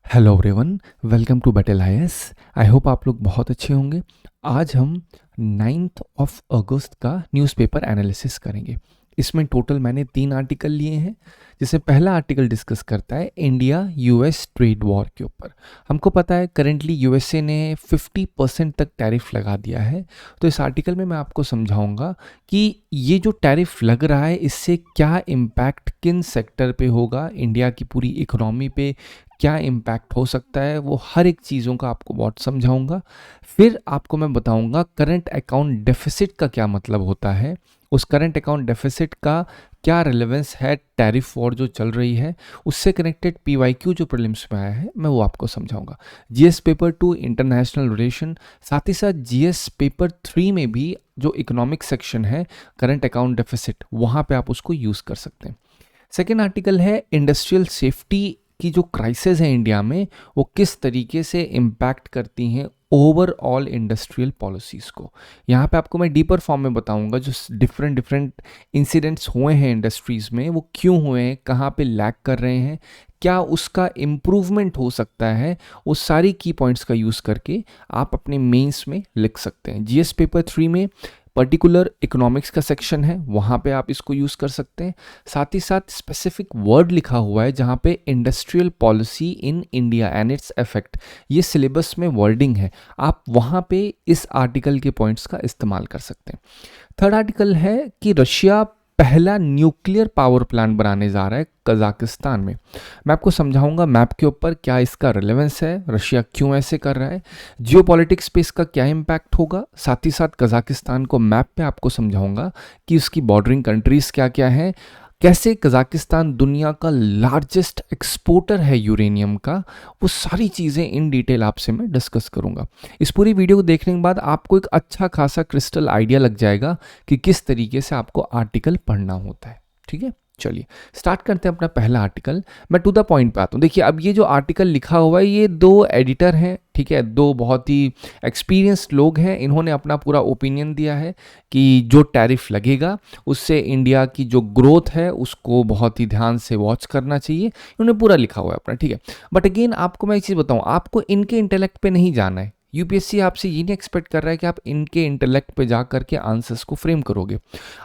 Hello everyone, welcome to battle IAS. I hope आप लोग बहुत अच्छे होंगे। आज हम 9th ऑफ अगस्त का न्यूज़पेपर एनालिसिस करेंगे। इसमें टोटल मैंने 3 आर्टिकल लिए हैं, जिसमें पहला आर्टिकल डिस्कस करता है इंडिया यूएस ट्रेड वॉर के ऊपर। हमको पता है करेंटली यूएसए ने 50% तक टैरिफ लगा दिया है। तो इस आर्टिकल में मैं आपको समझाऊंगा कि ये जो टैरिफ लग रहा है इससे क्या इम्पैक्ट किन सेक्टर पे होगा, इंडिया की पूरी इकोनॉमी पे क्या इम्पैक्ट हो सकता है, वो हर एक चीज़ों का आपको बहुत समझाऊंगा। फिर आपको मैं बताऊंगा करंट अकाउंट डेफिसिट का क्या मतलब होता है, उस करंट अकाउंट डेफिसिट का क्या रिलेवेंस है टैरिफ वॉर जो चल रही है उससे कनेक्टेड। पीवाईक्यू जो प्रीलिम्स में आया है मैं वो आपको समझाऊंगा। जीएस पेपर 2 इंटरनेशनल रिलेशन, साथ ही साथ जीएस पेपर 3 में भी जो इकोनॉमिक सेक्शन है करंट अकाउंट डेफिसिट, वहाँ पे आप उसको यूज़ कर सकते हैं। सेकेंड आर्टिकल है इंडस्ट्रियल सेफ्टी की जो क्राइसिस है इंडिया में वो किस तरीके से इम्पैक्ट करती हैं ओवरऑल इंडस्ट्रियल पॉलिसीज़ को। यहाँ पे आपको मैं डीपर फॉर्म में बताऊंगा जो डिफरेंट डिफरेंट इंसिडेंट्स हुए हैं इंडस्ट्रीज़ में, वो क्यों हुए हैं, कहाँ पे लैग कर रहे हैं, क्या उसका इम्प्रूवमेंट हो सकता है। वो सारी की पॉइंट्स का यूज़ करके आप अपने मेंस में लिख सकते हैं। जीएस पेपर 3 में पर्टिकुलर इकोनॉमिक्स का सेक्शन है, वहाँ पे आप इसको यूज़ कर सकते हैं। साथ ही साथ स्पेसिफिक वर्ड लिखा हुआ है जहाँ पे industrial policy in India and its effect, ये सिलेबस में वर्डिंग है, आप वहाँ पे इस आर्टिकल के पॉइंट्स का इस्तेमाल कर सकते हैं। थर्ड आर्टिकल है कि रशिया पहला न्यूक्लियर पावर प्लांट बनाने जा रहा है कजाकिस्तान में। मैं आपको समझाऊंगा मैप के ऊपर क्या इसका रिलेवेंस है, रशिया क्यों ऐसे कर रहा है, जियोपॉलिटिक्स पे इसका क्या इम्पैक्ट होगा। साथ ही साथ कजाकिस्तान को मैप पे आपको समझाऊंगा कि उसकी बॉर्डरिंग कंट्रीज क्या क्या हैं, कैसे कजाकिस्तान दुनिया का लार्जेस्ट एक्सपोर्टर है यूरेनियम का। वो सारी चीज़ें इन डिटेल आपसे मैं डिस्कस करूंगा। इस पूरी वीडियो को देखने के बाद आपको एक अच्छा खासा क्रिस्टल आइडिया लग जाएगा कि किस तरीके से आपको आर्टिकल पढ़ना होता है। ठीक है, चलिए स्टार्ट करते हैं अपना पहला आर्टिकल। मैं टू द पॉइंट पे आता हूँ। देखिए अब ये जो आर्टिकल लिखा हुआ है ये 2 एडिटर हैं, ठीक है, 2 बहुत ही एक्सपीरियंस्ड लोग हैं। इन्होंने अपना पूरा ओपिनियन दिया है कि जो टैरिफ लगेगा उससे इंडिया की जो ग्रोथ है उसको बहुत ही ध्यान से वॉच करना चाहिए। इन्होंने पूरा लिखा हुआ है अपना, ठीक है। बट अगेन आपको मैं एक चीज़ बताऊँ, आपको इनके इंटेलेक्ट पे नहीं जाना है। यूपीएससी आपसे ये नहीं एक्सपेक्ट कर रहा है कि आप इनके इंटेलेक्ट पे जा करके आंसर्स को फ्रेम करोगे।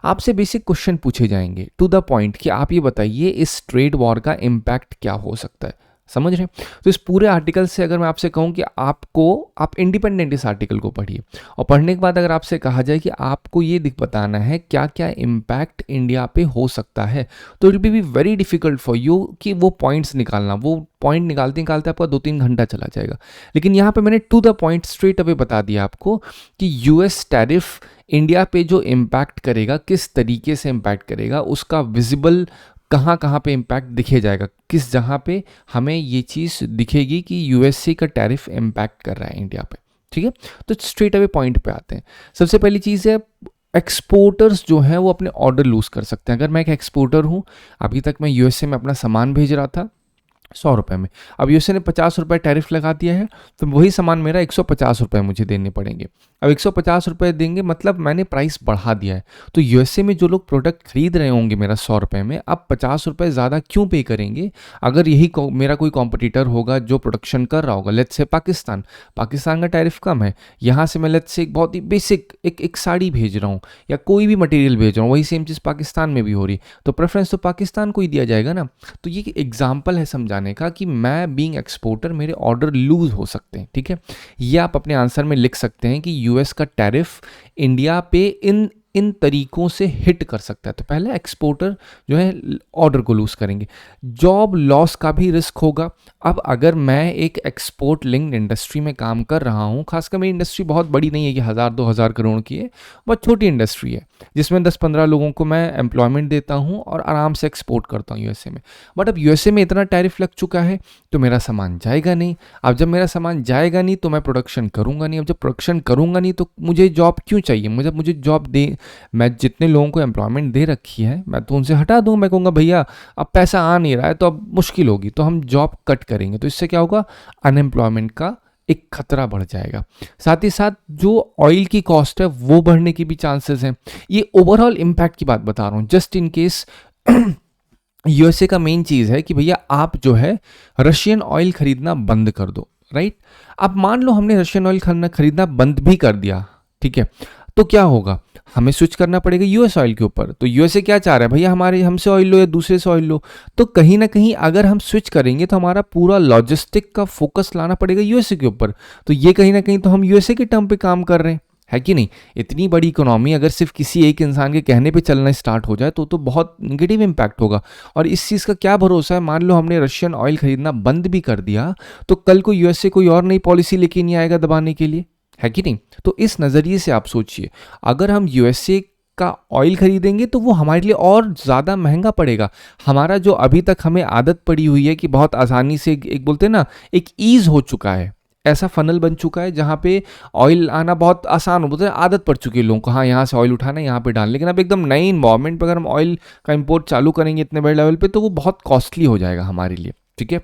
आपसे बेसिक क्वेश्चन पूछे जाएंगे टू द पॉइंट कि आप ये बताइए इस ट्रेड वॉर का इम्पैक्ट क्या हो सकता है। समझ रहे हैं? तो इस पूरे आर्टिकल से अगर मैं आपसे कहूं कि आप इंडिपेंडेंट इस आर्टिकल को पढ़िए, और पढ़ने के बाद अगर आपसे कहा जाए कि आपको ये दिख बताना है क्या क्या इम्पैक्ट इंडिया पे हो सकता है, तो it be very difficult for you कि वो पॉइंट्स निकालना। वो पॉइंट निकालते निकालते आपका 2-3 घंटा चला जाएगा। लेकिन यहाँ पे मैंने to the point straight away बता दिया आपको कि यूएस टैरिफ इंडिया पे जो इम्पैक्ट करेगा, किस तरीके से इम्पैक्ट करेगा, उसका विजिबल कहाँ कहाँ पे इम्पैक्ट दिखे जाएगा, किस जहाँ पे हमें ये चीज़ दिखेगी कि यूएसए का टैरिफ इम्पैक्ट कर रहा है इंडिया पे। ठीक है, तो स्ट्रेट अवे पॉइंट पे आते हैं। सबसे पहली चीज़ है एक्सपोर्टर्स जो हैं वो अपने ऑर्डर लूज कर सकते हैं। अगर मैं एक एक्सपोर्टर हूँ, अभी तक मैं यूएसए में अपना सामान भेज रहा था 100 रुपये में, अब यूएसए ने 50 रुपये टैरिफ लगा दिया है, तो वही सामान मेरा 150 रुपये मुझे देने पड़ेंगे। अब 150 रुपये देंगे मतलब मैंने प्राइस बढ़ा दिया है। तो यूएसए में जो लोग प्रोडक्ट खरीद रहे होंगे मेरा 100 रुपये में, अब 50 रुपये ज़्यादा क्यों पे करेंगे। अगर यही मेरा कोई कॉम्पिटिटर होगा जो प्रोडक्शन कर रहा होगा, लेट्स से पाकिस्तान का टैरिफ कम है, यहाँ से मैं लेट्स से एक बहुत ही बेसिक एक साड़ी भेज रहा हूँ या कोई भी मटेरियल भेज रहा हूँ, वही सेम चीज़ पाकिस्तान में भी हो रही, तो प्रेफरेंस तो पाकिस्तान को ही दिया जाएगा ना। तो ये एग्जाम्पल है समझाने का कि मैं बीइंग एक्सपोर्टर मेरे ऑर्डर लूज हो सकते हैं। ठीक है, ये आप अपने आंसर में लिख सकते हैं कि यूएस का टैरिफ इंडिया पे इन तरीकों से हिट कर सकता है। तो पहले एक्सपोर्टर जो है ऑर्डर को लूज करेंगे, जॉब लॉस का भी रिस्क होगा। अब अगर मैं एक एक्सपोर्ट लिंक्ड इंडस्ट्री में काम कर रहा हूँ, खासकर मेरी इंडस्ट्री बहुत बड़ी नहीं है कि 1000-2000 करोड़ की है, बहुत छोटी इंडस्ट्री है जिसमें 10-15 लोगों को मैं एम्प्लॉयमेंट देता हूँ और आराम से एक्सपोर्ट करता हूँ यूएसए में। बट अब यूएसए में इतना टैरिफ लग चुका है तो मेरा सामान जाएगा नहीं। अब जब मेरा सामान जाएगा नहीं तो मैं प्रोडक्शन करूँगा नहीं। अब जब प्रोडक्शन करूँगा नहीं तो मुझे जॉब क्यों चाहिए, मुझे जॉब दे, मैं जितने लोगों को एम्प्लॉयमेंट दे रखी है मैं तो उनसे हटा दूँ। मैं कहूँगा भैया अब पैसा आ नहीं रहा है तो अब मुश्किल होगी, तो हम जॉब कट करेंगे। तो इससे क्या होगा, अनएम्प्लॉयमेंट का एक खतरा बढ़ जाएगा। साथ ही साथ जो ऑयल की कॉस्ट है वो बढ़ने की भी चांसेस हैं। ये ओवरऑल इम्पैक्ट की बात बता रहा हूँ, जस्ट इन केस यूएसए का मेन चीज़ है कि भैया आप जो है रशियन ऑयल खरीदना बंद कर दो, राइट। अब मान लो हमने रशियन ऑयल खरीदना बंद भी कर दिया, ठीक है, तो क्या होगा, हमें स्विच करना पड़ेगा यूएस ऑयल के ऊपर। तो यूएसए क्या चाह रहा है, भैया हमारे हमसे ऑयल लो या दूसरे से ऑयल लो। तो कहीं ना कहीं अगर हम स्विच करेंगे तो हमारा पूरा लॉजिस्टिक का फोकस लाना पड़ेगा यूएसए के ऊपर। तो ये कहीं ना कहीं तो हम यूएसए के टर्म पे काम कर रहे हैं, है कि नहीं। इतनी बड़ी इकोनॉमी अगर सिर्फ किसी एक इंसान के कहने पे चलना स्टार्ट हो जाए तो बहुत निगेटिव इम्पैक्ट होगा। और इस चीज़ का क्या भरोसा है, मान लो हमने रशियन ऑयल खरीदना बंद भी कर दिया तो कल को यूएसए कोई और नई पॉलिसी लेके नहीं आएगा दबाने के लिए, है कि नहीं। तो इस नज़रिए से आप सोचिए, अगर हम यूएसए का ऑयल खरीदेंगे तो वो हमारे लिए और ज़्यादा महंगा पड़ेगा। हमारा जो अभी तक हमें आदत पड़ी हुई है कि बहुत आसानी से एक बोलते हैं ना, एक ईज़ हो चुका है, ऐसा फनल बन चुका है जहाँ पे ऑयल आना बहुत आसान हो, बोलते हैं आदत पड़ चुकी है लोगों को, हाँ यहाँ से ऑयल उठाना है यहाँ पे डालना। लेकिन अब एकदम नई इन्वायरमेंट पर अगर हम ऑयल का इंपोर्ट चालू करेंगे इतने बड़े लेवल पे तो वो बहुत कॉस्टली हो जाएगा हमारे लिए, ठीक है।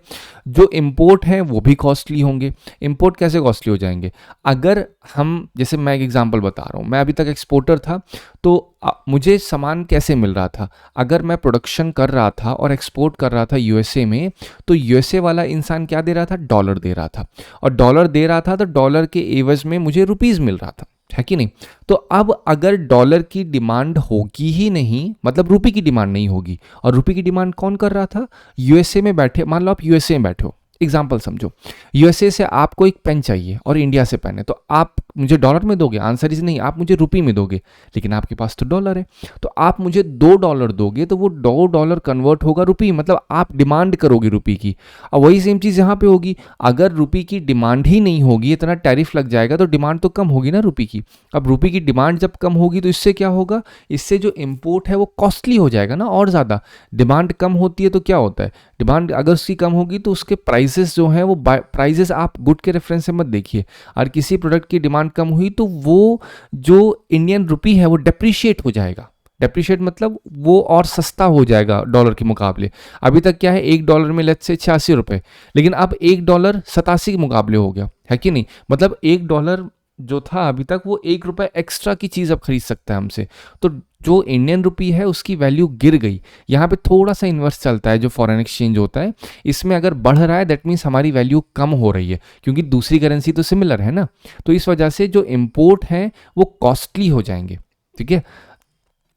जो इंपोर्ट हैं वो भी कॉस्टली होंगे। इंपोर्ट कैसे कॉस्टली हो जाएंगे, अगर हम, जैसे मैं एक एग्जांपल बता रहा हूँ, मैं अभी तक एक्सपोर्टर था तो मुझे सामान कैसे मिल रहा था, अगर मैं प्रोडक्शन कर रहा था और एक्सपोर्ट कर रहा था यूएसए में, तो यूएसए वाला इंसान क्या दे रहा था, डॉलर दे रहा था। और डॉलर दे रहा था तो डॉलर के एवज में मुझे रुपीज़ मिल रहा था, है कि नहीं। तो अब अगर डॉलर की डिमांड होगी ही नहीं, मतलब रुपये की डिमांड नहीं होगी, और रुपये की डिमांड कौन कर रहा था, यूएसए में बैठे, मान लो आप यूएसए में बैठे हो, एग्जाम्पल समझो, यूएसए से आपको एक पेन चाहिए और इंडिया से पेन है, तो आप मुझे डॉलर में दोगे, आंसर इज नहीं, आप मुझे रुपये में दोगे। लेकिन आपके पास तो डॉलर है, तो आप मुझे $2 दोगे तो वो $2 कन्वर्ट होगा रुपये, मतलब आप डिमांड करोगे रुपये की। और वही सेम चीज़ यहाँ पे होगी, अगर रुपये की डिमांड ही नहीं होगी, इतना टैरिफ लग जाएगा तो डिमांड तो कम होगी ना रुपये की। अब रुपये की डिमांड जब कम होगी तो इससे क्या होगा, इससे जो इम्पोर्ट है वो कॉस्टली हो जाएगा ना और ज़्यादा। डिमांड कम होती है तो क्या होता है, डिमांड अगर उसकी कम होगी तो उसके प्राइसेस जो हैं वो प्राइसेस आप गुड के रेफरेंस से मत देखिए, और किसी प्रोडक्ट की डिमांड कम हुई तो वो जो इंडियन रुपी है वो डेप्रिशिएट हो जाएगा। डेप्रिशिएट मतलब वो और सस्ता हो जाएगा डॉलर के मुकाबले। अभी तक क्या है, $1 में लेट्स से 86 रुपये, लेकिन अब $1 87 के मुकाबले हो गया, है कि नहीं। मतलब $1 जो था अभी तक वो ₹1 एक्स्ट्रा की चीज़ अब खरीद सकता है हमसे। तो जो इंडियन रुपी है उसकी वैल्यू गिर गई। यहाँ पे थोड़ा सा इन्वर्स चलता है जो फॉरेन एक्सचेंज होता है, इसमें अगर बढ़ रहा है दैट मीन्स हमारी वैल्यू कम हो रही है, क्योंकि दूसरी करेंसी तो सिमिलर है ना। तो इस वजह से जो इम्पोर्ट हैं वो कॉस्टली हो जाएंगे, ठीक है।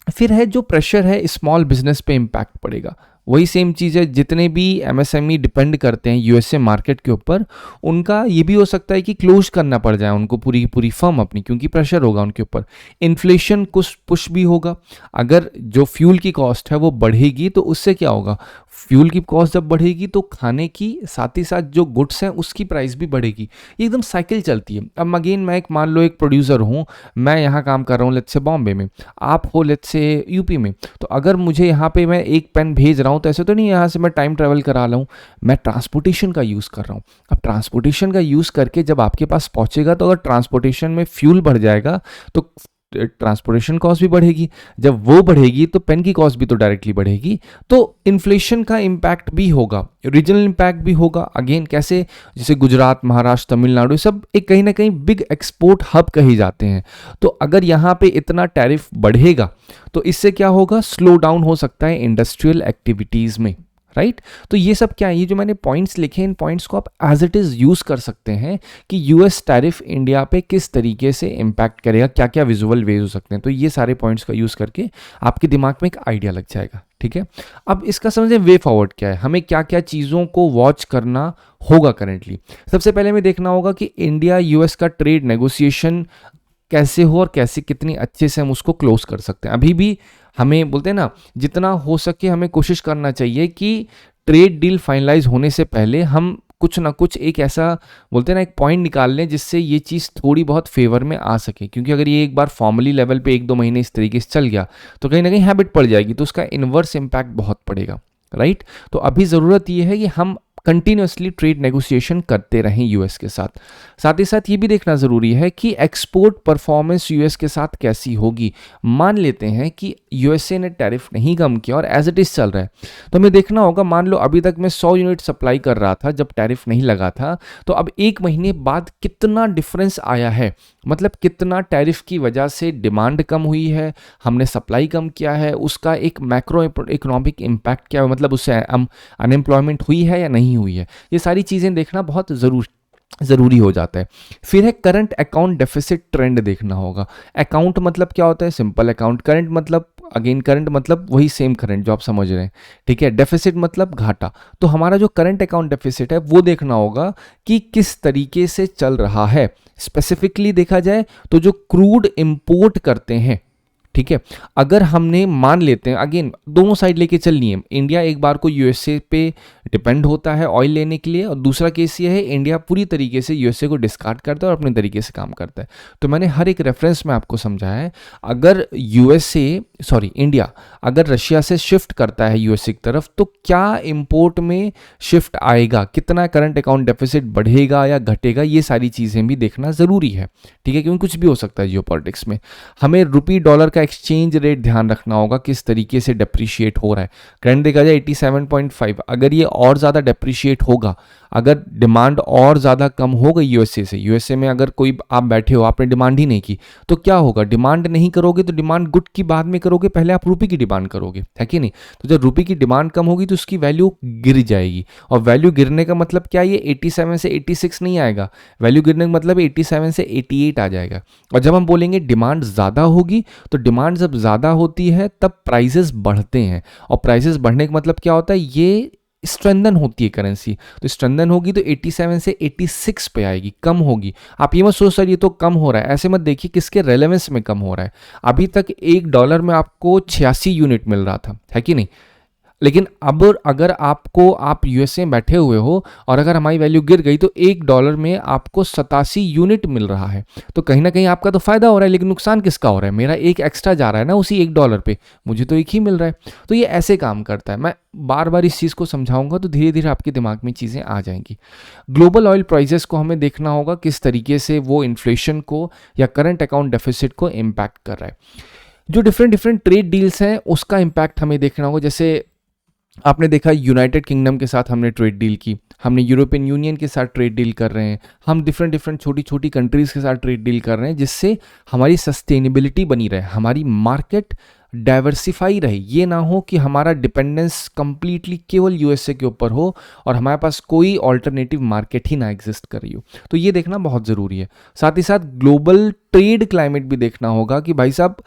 फिर है जो प्रेशर है स्मॉल बिजनेस पे इम्पैक्ट पड़ेगा। वही सेम चीज़ है, जितने भी एमएसएमई डिपेंड करते हैं यूएसए मार्केट के ऊपर, उनका ये भी हो सकता है कि क्लोज करना पड़ जाए उनको पूरी की पूरी फर्म अपनी, क्योंकि प्रेशर होगा उनके ऊपर। इन्फ्लेशन कुछ पुश भी होगा, अगर जो फ्यूल की कॉस्ट है वो बढ़ेगी तो उससे क्या होगा, फ्यूल की कॉस्ट जब बढ़ेगी तो खाने की साथ ही साथ जो गुड्स हैं उसकी प्राइस भी बढ़ेगी। ये एकदम साइकिल चलती है। अब अगेन मैं एक मान लो एक प्रोड्यूसर हूँ, मैं यहाँ काम कर रहा हूँ लेट्स से बॉम्बे में, आप हो लेट्स से यूपी में, तो अगर मुझे यहाँ पे मैं एक पेन भेज रहा हूँ तो ऐसे तो नहीं यहाँ से मैं टाइम ट्रैवल करा रहा हूँ, मैं ट्रांसपोर्टेशन का यूज़ कर रहा हूँ। अब ट्रांसपोर्टेशन का यूज़ करके जब आपके पास पहुँचेगा तो अगर ट्रांसपोर्टेशन में फ्यूल बढ़ जाएगा तो ट्रांसपोर्टेशन कॉस्ट भी बढ़ेगी, जब वो बढ़ेगी तो पेन की कॉस्ट भी तो डायरेक्टली बढ़ेगी। तो इन्फ्लेशन का इम्पैक्ट भी होगा, रीजनल इम्पैक्ट भी होगा। अगेन कैसे, जैसे गुजरात, महाराष्ट्र, तमिलनाडु सब एक कहीं ना कहीं बिग एक्सपोर्ट हब कहे जाते हैं। तो अगर यहाँ पे इतना टैरिफ बढ़ेगा तो इससे क्या होगा, स्लो डाउन हो सकता है इंडस्ट्रियल एक्टिविटीज़ में, राइट। तो ये सब क्या है, ये जो मैंने पॉइंट्स लिखे इन पॉइंट्स को आप एज इट इज़ यूज़ कर सकते हैं कि यूएस टैरिफ इंडिया पे किस तरीके से इम्पैक्ट करेगा, क्या क्या विजुअल वेज हो सकते हैं। तो ये सारे पॉइंट्स का यूज़ करके आपके दिमाग में एक आइडिया लग जाएगा, ठीक है। अब इसका समझें वे फॉरवर्ड क्या है, हमें क्या क्या चीज़ों को वॉच करना होगा करेंटली। सबसे पहले हमें देखना होगा कि इंडिया यूएस का ट्रेड नेगोशिएशन कैसे हो और कैसे कितनी अच्छे से हम उसको क्लोज कर सकते हैं। अभी भी हमें बोलते हैं ना, जितना हो सके हमें कोशिश करना चाहिए कि ट्रेड डील फाइनलाइज होने से पहले हम कुछ ना कुछ एक ऐसा बोलते हैं ना एक पॉइंट निकाल लें जिससे ये चीज़ थोड़ी बहुत फेवर में आ सके। क्योंकि अगर ये एक बार फॉर्मली लेवल पे 1-2 महीने इस तरीके से चल गया तो कहीं ना कहीं हैबिट पड़ जाएगी, तो उसका इन्वर्स इम्पैक्ट बहुत पड़ेगा, राइट। तो अभी ज़रूरत ये है कि हम कंटिन्यूसली ट्रेड नेगोशिएशन करते रहें यूएस के साथ। साथ ही साथ ये भी देखना ज़रूरी है कि एक्सपोर्ट परफॉर्मेंस यूएस के साथ कैसी होगी। मान लेते हैं कि यूएसए ने टैरिफ नहीं कम किया और एज इट इज़ चल रहा है, तो हमें देखना होगा, मान लो अभी तक मैं 100 यूनिट सप्लाई कर रहा था जब टैरिफ नहीं लगा था, तो अब एक महीने बाद कितना डिफरेंस आया है, मतलब कितना टैरिफ की वजह से डिमांड कम हुई है, हमने सप्लाई कम किया है, उसका एक मैक्रो इकोनॉमिक इम्पैक्ट क्या है, मतलब उससे अनएम्प्लॉयमेंट हुई है या नहीं हुई है। ये सारी चीज़ें देखना बहुत ज़रूरी हो जाता है। फिर है करंट अकाउंट डेफिसिट ट्रेंड देखना होगा। अकाउंट मतलब क्या होता है, सिंपल अकाउंट। करंट मतलब अगेन करंट मतलब वही सेम करंट जो आप समझ रहे हैं, ठीक है। डेफिसिट मतलब घाटा। तो हमारा जो करंट अकाउंट डेफिसिट है वो देखना होगा कि किस तरीके से चल रहा है। स्पेसिफिकली देखा जाए तो जो क्रूड इंपोर्ट करते हैं, ठीक है, अगर हमने मान लेते हैं, अगेन दोनों साइड लेके चलनी है, इंडिया एक बार को यूएसए पे डिपेंड होता है ऑयल लेने के लिए, और दूसरा केस ये है इंडिया पूरी तरीके से यूएसए को डिस्कार्ड करता है और अपने तरीके से काम करता है। तो मैंने हर एक रेफरेंस में आपको समझाया है, अगर इंडिया अगर रशिया से शिफ्ट करता है यूएसए की तरफ, तो क्या इंपोर्ट में शिफ्ट आएगा, कितना करंट अकाउंट डेफिसिट बढ़ेगा या घटेगा, ये सारी चीज़ें भी देखना ज़रूरी है, ठीक है, क्योंकि कुछ भी हो सकता है जियोपॉलिटिक्स में। हमें रुपी डॉलर का एक्सचेंज रेट ध्यान रखना होगा, किस तरीके से डेप्रिशिएट हो रहा है। करंट देखा जाए 87.5, अगर ये और ज़्यादा डेप्रिशिएट होगा, अगर डिमांड और ज़्यादा कम हो गई यूएसए में अगर कोई आप बैठे हो, आपने डिमांड ही नहीं की, तो क्या होगा, डिमांड नहीं करोगे तो डिमांड गुड की बाद में करोगे, पहले आप रुपये की डिमांड करोगे, है कि नहीं। तो जब रुपये की डिमांड कम होगी तो उसकी वैल्यू गिर जाएगी, और वैल्यू गिरने का मतलब क्या, ये 87 से 86 नहीं आएगा, वैल्यू गिरने का मतलब 87 से 88 आ जाएगा। और जब हम बोलेंगे डिमांड ज़्यादा होगी, तो डिमांड जब ज़्यादा होती है तब प्राइसेस बढ़ते हैं, और प्राइसेस बढ़ने का मतलब क्या होता है, ये स्ट्रेंथन होती है करेंसी। तो स्ट्रेंथन होगी तो 87 से 86 पे आएगी, कम होगी। आप ये मत सोच सर ये तो कम हो रहा है, ऐसे मत देखिए किसके रेलेवेंस में कम हो रहा है। अभी तक $1 में आपको 86 यूनिट मिल रहा था, है कि नहीं, लेकिन अब अगर आप यूएसए में बैठे हुए हो और अगर हमारी वैल्यू गिर गई तो $1 में आपको 87 यूनिट मिल रहा है, तो कहीं ना कहीं आपका तो फायदा हो रहा है, लेकिन नुकसान किसका हो रहा है, मेरा एक एक्स्ट्रा जा रहा है ना उसी $1 पे, मुझे तो एक ही मिल रहा है। तो ये ऐसे काम करता है। मैं बार बार इस चीज़ को समझाऊंगा तो धीरे धीरे आपके दिमाग में चीज़ें आ जाएंगी। ग्लोबल ऑयल प्राइसेस को हमें देखना होगा किस तरीके से वो इन्फ्लेशन को या करंट अकाउंट डेफिसिट को इम्पैक्ट कर रहा है। जो डिफरेंट ट्रेड डील्स हैं उसका इम्पैक्ट हमें देखना होगा। जैसे आपने देखा यूनाइटेड किंगडम के साथ हमने ट्रेड डील की, हमने यूरोपियन यूनियन के साथ ट्रेड डील कर रहे हैं, हम डिफरेंट छोटी छोटी कंट्रीज़ के साथ ट्रेड डील कर रहे हैं, जिससे हमारी सस्टेनेबिलिटी बनी रहे, हमारी मार्केट डाइवर्सिफाई रहे। ये ना हो कि हमारा डिपेंडेंस कंप्लीटली केवल यूएसए के ऊपर हो और हमारे पास कोई ऑल्टरनेटिव मार्केट ही ना एग्जिस्ट कर रही हो। तो ये देखना बहुत ज़रूरी है। साथ ही साथ ग्लोबल ट्रेड क्लाइमेट भी देखना होगा कि भाई साहब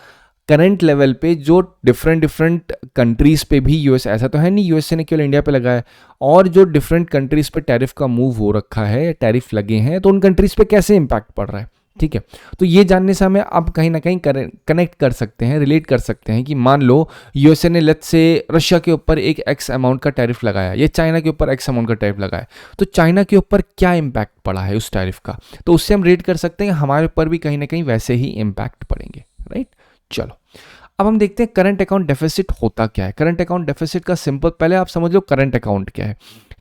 करंट लेवल पे जो डिफरेंट कंट्रीज़ पे भी यूएस, ऐसा तो है नहीं यूएसए ने केवल इंडिया पे लगाया, और जो डिफरेंट कंट्रीज़ पे टैरिफ का मूव हो रखा है, टैरिफ लगे हैं, तो उन कंट्रीज़ पे कैसे इम्पैक्ट पड़ रहा है, ठीक है। तो ये जानने से हमें अब कहीं ना कहीं कनेक्ट कर सकते हैं, रिलेट कर सकते हैं कि मान लो यूएसए ने लेट्स से रशिया के ऊपर एक एक्स अमाउंट का टैरिफ लगाया, या चाइना के ऊपर एक्स अमाउंट का टैरिफ लगाया, तो चाइना के ऊपर क्या इम्पैक्ट पड़ा है उस टैरिफ का, तो उससे हम रेट कर सकते हैं हमारे ऊपर भी कहीं ना कहीं वैसे ही इम्पैक्ट पड़ेंगे, राइट। चलो अब हम देखते हैं करंट अकाउंट डेफिसिट होता क्या है। करंट अकाउंट डेफिसिट का सिंपल, पहले आप समझ लो करंट अकाउंट क्या है।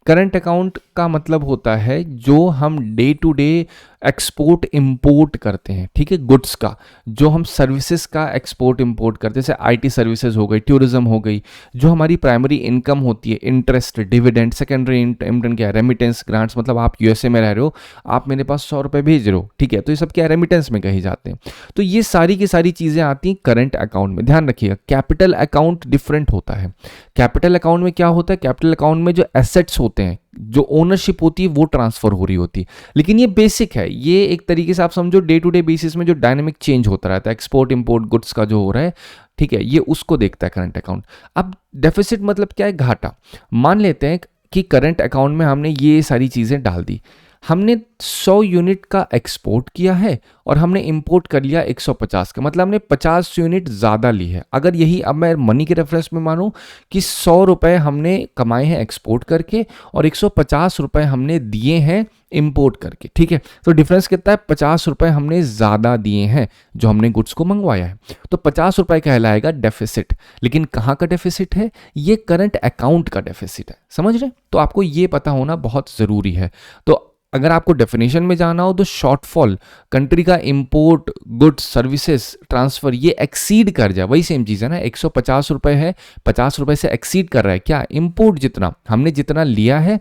करंट अकाउंट का मतलब होता है जो हम day to day export import करते हैं, ठीक है, गुड्स का, जो हम सर्विसेज का एक्सपोर्ट इंपोर्ट करते हैं, जैसे आईटी सर्विसेज हो गई, टूरिज्म हो गई, जो हमारी प्राइमरी इनकम होती है, इंटरेस्ट, डिविडेंड, सेकेंडरी इनकम क्या है, रेमिटेंस, ग्रांट्स, मतलब आप यूएसए में रह रहे हो, आप मेरे पास 100 रुपये भेज रहे हो, ठीक है, तो ये सब क्या रेमिटेंस में कही जाते हैं। तो ये सारी की सारी चीज़ें आती हैं करंट अकाउंट में। ध्यान रखिएगा कैपिटल अकाउंट डिफरेंट होता है। कैपिटल अकाउंट में क्या होता है, कैपिटल अकाउंट में जो एसेट्स होते हैं, जो ओनरशिप होती है वो ट्रांसफर हो रही होती है, लेकिन ये बेसिक है, ये एक तरीके से आप समझो डे टू डे बेसिस में जो डायनामिक चेंज होता रहता है, एक्सपोर्ट इंपोर्ट गुड्स का जो हो रहा है, ठीक है, ये उसको देखता है करंट अकाउंट। अब डेफिसिट मतलब क्या है, घाटा। मान लेते हैं कि करंट अकाउंट में हमने ये सारी चीज़ें डाल दी, हमने 100 यूनिट का एक्सपोर्ट किया है और हमने इंपोर्ट कर लिया 150 का, मतलब हमने 50 यूनिट ज़्यादा ली है। अगर यही अब मैं मनी के रेफरेंस में मानूं कि 100 रुपये हमने कमाए हैं एक्सपोर्ट करके और 150 रुपये हमने दिए हैं इंपोर्ट करके, ठीक है, तो डिफरेंस कितना है, 50 रुपये हमने ज़्यादा दिए हैं जो हमने गुड्स को मंगवाया है, तो 50 रुपये कहलाएगा डेफिसिट। लेकिन कहाँ का डेफिसिट है, ये करंट अकाउंट का डेफिसिट है, समझ रहे? तो आपको ये पता होना बहुत ज़रूरी है। तो अगर आपको डेफिनेशन में जाना हो तो शॉर्टफॉल कंट्री का इंपोर्ट गुड्स सर्विसेज ट्रांसफर ये एक्सीड कर जाए, वही सेम चीज़ है ना, 150 रुपये है, 50 रुपये से एक्सीड कर रहा है क्या, इंपोर्ट जितना हमने जितना लिया है,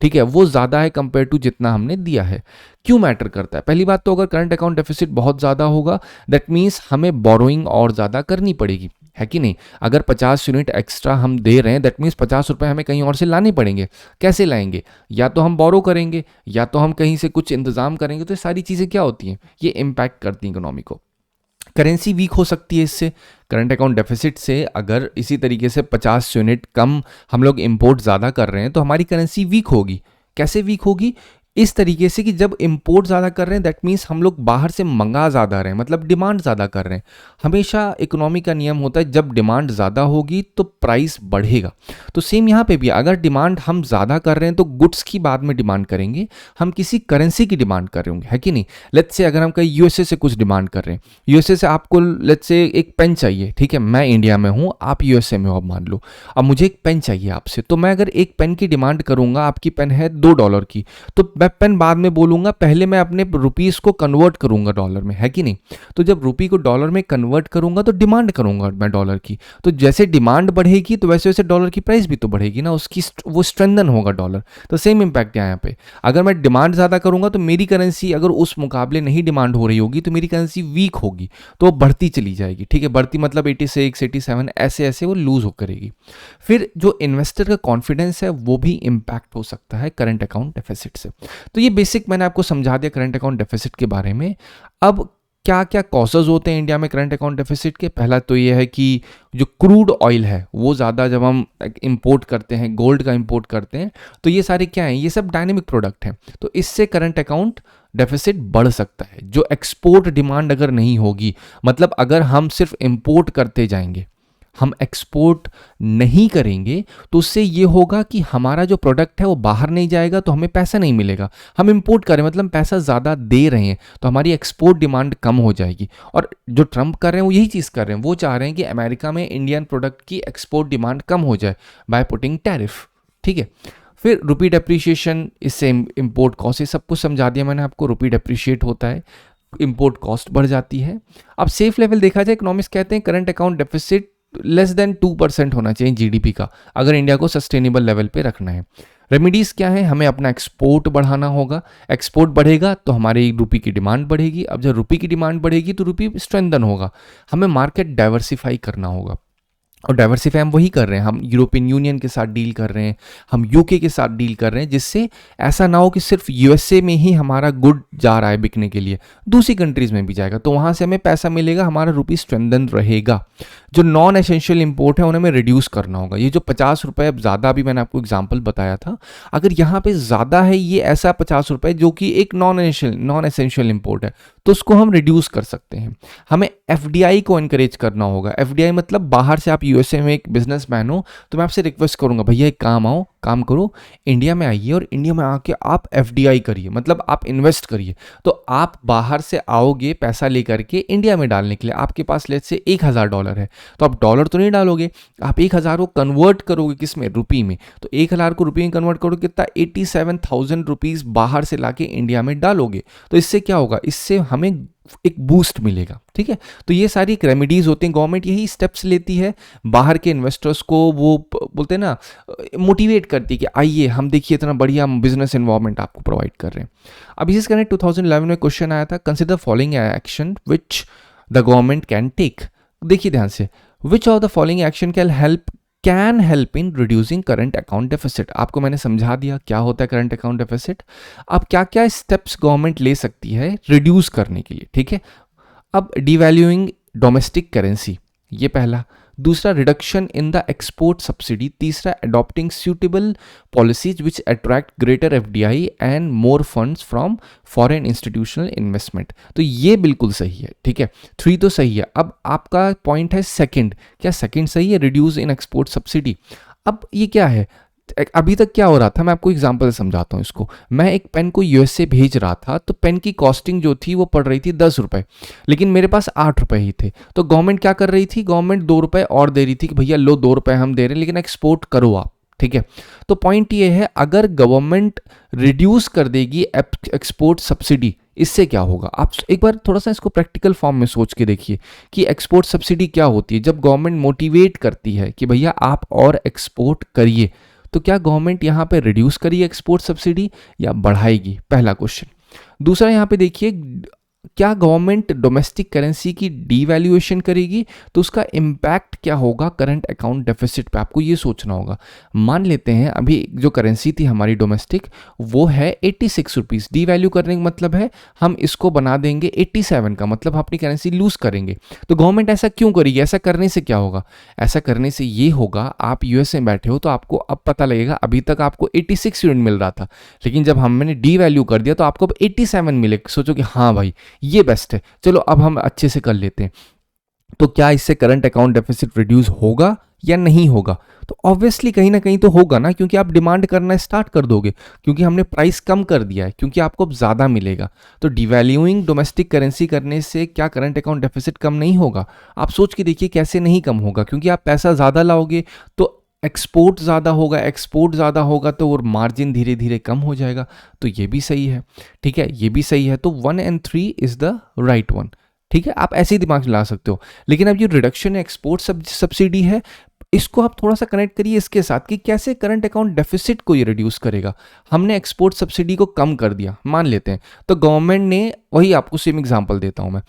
ठीक है, वो ज़्यादा है कंपेयर टू जितना हमने दिया है। क्यों मैटर करता है? पहली बात तो अगर करंट अकाउंट डेफिसिट बहुत ज़्यादा होगा दैट मीन्स हमें बोरोइंग और ज़्यादा करनी पड़ेगी, है कि नहीं? अगर 50 यूनिट एक्स्ट्रा हम दे रहे हैं दैट मीन्स 50 रुपये हमें कहीं और से लाने पड़ेंगे। कैसे लाएंगे? या तो हम बोरो करेंगे या तो हम कहीं से कुछ इंतजाम करेंगे। तो ये सारी चीज़ें क्या होती हैं, ये इम्पैक्ट करती हैं इकोनॉमी को। करेंसी वीक हो सकती है इससे, करंट अकाउंट डेफिसिट से। अगर इसी तरीके से 50 यूनिट कम हम लोग इंपोर्ट ज़्यादा कर रहे हैं तो हमारी करेंसी वीक होगी। कैसे वीक होगी? इस तरीके से कि जब इंपोर्ट ज़्यादा कर रहे हैं दैट मीन्स हम लोग बाहर से मंगा ज़्यादा रहे हैं, मतलब डिमांड ज़्यादा कर रहे हैं। हमेशा इकोनॉमी का नियम होता है जब डिमांड ज़्यादा होगी तो प्राइस बढ़ेगा। तो सेम यहाँ पे भी अगर डिमांड हम ज़्यादा कर रहे हैं तो गुड्स की बाद में डिमांड करेंगे, हम किसी करेंसी की डिमांड कर रहे होंगे, है कि नहीं? लेट्स से अगर हम कहीं यूएसए से कुछ डिमांड कर रहे हैं, यूएसए से आपको लेट्स से एक पेन चाहिए, ठीक है, मैं इंडिया में हूँ, आप यूएसए में हो, अब मान लो अब मुझे एक पेन चाहिए आपसे, तो मैं अगर एक पेन की डिमांड करूँगा, आपकी पेन है $2 की, तो मैं पेन बाद में बोलूंगा, पहले मैं अपने रुपीस को कन्वर्ट करूंगा डॉलर में, है कि नहीं? तो जब रुपी को डॉलर में कन्वर्ट करूंगा तो डिमांड करूंगा मैं डॉलर की, तो जैसे डिमांड बढ़ेगी तो वैसे वैसे डॉलर की प्राइस भी तो बढ़ेगी ना, उसकी वो स्ट्रेंथन होगा डॉलर। तो सेम इंपैक्ट है यहाँ पे। अगर मैं डिमांड ज़्यादा करूंगा तो मेरी करेंसी अगर उस मुकाबले नहीं डिमांड हो रही होगी तो मेरी करेंसी वीक होगी, तो वो बढ़ती चली जाएगी, ठीक है, बढ़ती मतलब 86, 87 ऐसे ऐसे वो लूज हो करेगी। फिर जो इन्वेस्टर का कॉन्फिडेंस है वो भी इम्पैक्ट हो सकता है करंट अकाउंट डेफिसिट से। तो ये बेसिक मैंने आपको समझा दिया करंट अकाउंट डेफिसिट के बारे में। अब क्या क्या कॉजेज होते हैं इंडिया में करंट अकाउंट डेफिसिट के? पहला तो ये है कि जो क्रूड ऑयल है वो ज़्यादा जब हम इंपोर्ट करते हैं, गोल्ड का इंपोर्ट करते हैं, तो ये सारे क्या हैं, ये सब डायनेमिक प्रोडक्ट हैं, तो इससे करंट अकाउंट डेफिसिट बढ़ सकता है। जो एक्सपोर्ट डिमांड अगर नहीं होगी, मतलब अगर हम सिर्फ इंपोर्ट करते जाएंगे, हम एक्सपोर्ट नहीं करेंगे, तो उससे ये होगा कि हमारा जो प्रोडक्ट है वो बाहर नहीं जाएगा तो हमें पैसा नहीं मिलेगा। हम इंपोर्ट करें मतलब पैसा ज़्यादा दे रहे हैं तो हमारी एक्सपोर्ट डिमांड कम हो जाएगी। और जो ट्रंप कर रहे हैं वो यही चीज़ कर रहे हैं, वो चाह रहे हैं कि अमेरिका में इंडियन प्रोडक्ट की एक्सपोर्ट डिमांड कम हो जाए बाय पुटिंग टैरिफ, ठीक है। फिर रुपी डेप्रीशिएशन, इससे इंपोर्ट कॉस्ट, ये सब कुछ समझा दिया मैंने आपको। रुपी डेप्रीशिएट होता है, इंपोर्ट कॉस्ट बढ़ जाती है। अब सेफ लेवल देखा जाए, इकोनॉमिस्ट कहते हैं current account deficit less than 2% होना चाहिए जीडीपी का, अगर इंडिया को सस्टेनेबल लेवल पे रखना है। रेमेडीज़ क्या है? हमें अपना एक्सपोर्ट बढ़ाना होगा, एक्सपोर्ट बढ़ेगा तो हमारी रुपी की डिमांड बढ़ेगी, अब जब रुपी की डिमांड बढ़ेगी तो रुपी स्ट्रेंथन होगा। हमें मार्केट डाइवर्सिफाई करना होगा, और डाइवर्सिफाई हम वही कर रहे हैं, हम यूरोपियन यूनियन के साथ डील कर रहे हैं, हम यूके के साथ डील कर रहे हैं, जिससे ऐसा ना हो कि सिर्फ यूएसए में ही हमारा गुड जा रहा है बिकने के लिए, दूसरी कंट्रीज़ में भी जाएगा, तो वहाँ से हमें पैसा मिलेगा, हमारा रुपी स्ट्रेंथन रहेगा। जो नॉन एसेंशियल इंपोर्ट है उन्हें हमें रिड्यूस करना होगा। ये जो 50 रुपये अब ज़्यादा, अभी मैंने आपको एग्जाम्पल बताया था, अगर यहाँ पे ज़्यादा है ये ऐसा 50 रुपये जो कि एक नॉन एसेंशियल इंपोर्ट है, तो उसको हम रिड्यूस कर सकते हैं। हमें एफडीआई को एनकरेज करना होगा। एफडीआई मतलब बाहर से, आप यूएसए में एक बिजनेसमैन हो तो मैं आपसे रिक्वेस्ट करूंगा, भैया एक काम करो, इंडिया में आइए और इंडिया में आके आप एफडीआई करिए, मतलब आप इन्वेस्ट करिए। तो आप बाहर से आओगे पैसा लेकर के इंडिया में डालने के लिए, आपके पास लेट्स से $1000 है, तो आप डॉलर तो नहीं डालोगे, आप 1000 को कन्वर्ट करोगे किस में, रुपी में। तो 1000 को रुपये में कन्वर्ट करोगे कितना, 87,000 रुपीज़ बाहर से लाके इंडिया में डालोगे। तो इससे क्या होगा, इससे हमें एक बूस्ट मिलेगा, ठीक है। तो ये सारी एक रेमेडीज होती हैं, गवर्नमेंट यही स्टेप्स लेती है, बाहर के इन्वेस्टर्स को वो बोलते हैं ना, मोटिवेट करती है कि आइए हम देखिए इतना बढ़िया बिजनेस एनवायरनमेंट आपको प्रोवाइड कर रहे हैं। अब इसी करने 2011 में क्वेश्चन आया था, consider following action which the government can take. देखिए ध्यान से, which of the following action can help in reducing current account deficit. आपको मैंने समझा दिया क्या होता है करंट अकाउंट डेफिसिट। अब क्या क्या स्टेप्स गवर्नमेंट ले सकती है रिड्यूस करने के लिए, ठीक है। अब डिवैल्यूइंग डोमेस्टिक करेंसी, ये पहला। दूसरा reduction in the export subsidy, तीसरा adopting suitable policies which attract greater FDI and more funds from foreign institutional investment. तो ये बिल्कुल सही है, ठीक है, 3 तो सही है। अब आपका पॉइंट है सेकंड, क्या सेकंड सही है, रिड्यूस इन एक्सपोर्ट सब्सिडी। अब ये क्या है, अभी तक क्या हो रहा था, मैं आपको एग्जांपल से समझाता हूँ इसको। मैं एक पेन को यूएसए भेज रहा था, तो पेन की कॉस्टिंग जो थी वो पड़ रही थी 10 रुपए, लेकिन मेरे पास 8 रुपए ही थे। तो गवर्नमेंट क्या कर रही थी, गवर्नमेंट 2 रुपए और दे रही थी कि भैया लो 2 रुपए हम दे रहे हैं, लेकिन एक्सपोर्ट करो आप, ठीक है। तो पॉइंट ये है, अगर गवर्नमेंट रिड्यूस कर देगी एक्सपोर्ट सब्सिडी, इससे क्या होगा, आप एक बार थोड़ा सा इसको प्रैक्टिकल फॉर्म में सोच के देखिए कि एक्सपोर्ट सब्सिडी क्या होती है। जब गवर्नमेंट मोटिवेट करती है कि भैया आप और एक्सपोर्ट करिए, तो क्या गवर्नमेंट यहाँ पे रिड्यूस करिए एक्सपोर्ट सब्सिडी या बढ़ाएगी, पहला क्वेश्चन। दूसरा यहाँ पे देखिए, क्या गवर्नमेंट डोमेस्टिक करेंसी की डीवैल्यूएशन करेगी, तो उसका इम्पैक्ट क्या होगा करंट अकाउंट डेफिसिट पे, आपको ये सोचना होगा। मान लेते हैं अभी जो करेंसी थी हमारी डोमेस्टिक वो है 86 रुपीज़, डीवैल्यू करने का मतलब है हम इसको बना देंगे 87 का, मतलब हम अपनी करेंसी लूज करेंगे। तो गवर्नमेंट ऐसा क्यों करेगी, ऐसा करने से क्या होगा, ऐसा करने से ये होगा, आप यूएस में बैठे हो तो आपको अब पता लगेगा, अभी तक आपको 86 यूनिट मिल रहा था, लेकिन जब हमने डीवैल्यू कर दिया तो आपको अब 87 मिले। सोचो कि हाँ भाई ये बेस्ट है, चलो अब हम अच्छे से कर लेते हैं। तो क्या इससे करंट अकाउंट डेफिसिट रिड्यूस होगा या नहीं होगा, तो ऑब्वियसली कहीं ना कहीं तो होगा ना, क्योंकि आप डिमांड करना स्टार्ट कर दोगे, क्योंकि हमने प्राइस कम कर दिया है, क्योंकि आपको अब ज़्यादा मिलेगा। तो डिवैल्यूइंग डोमेस्टिक करेंसी करने से क्या करंट अकाउंट डेफिसिट कम नहीं होगा, आप सोच के देखिए कैसे नहीं कम होगा, क्योंकि आप पैसा ज़्यादा लाओगे तो एक्सपोर्ट ज़्यादा होगा, एक्सपोर्ट ज़्यादा होगा तो और मार्जिन धीरे धीरे कम हो जाएगा। तो ये भी सही है, ठीक है, ये भी सही है। तो 1 and 3 is the right one, ठीक है, आप ऐसे ही दिमाग ला सकते हो। लेकिन अब ये रिडक्शन एक्सपोर्ट सब्सिडी है, इसको आप थोड़ा सा कनेक्ट करिए इसके साथ कि कैसे करंट अकाउंट डेफिसिट को ये रिड्यूस करेगा। हमने एक्सपोर्ट सब्सिडी को कम कर दिया, मान लेते हैं, तो गवर्नमेंट ने, वही आपको सेम एग्जांपल देता हूं मैं,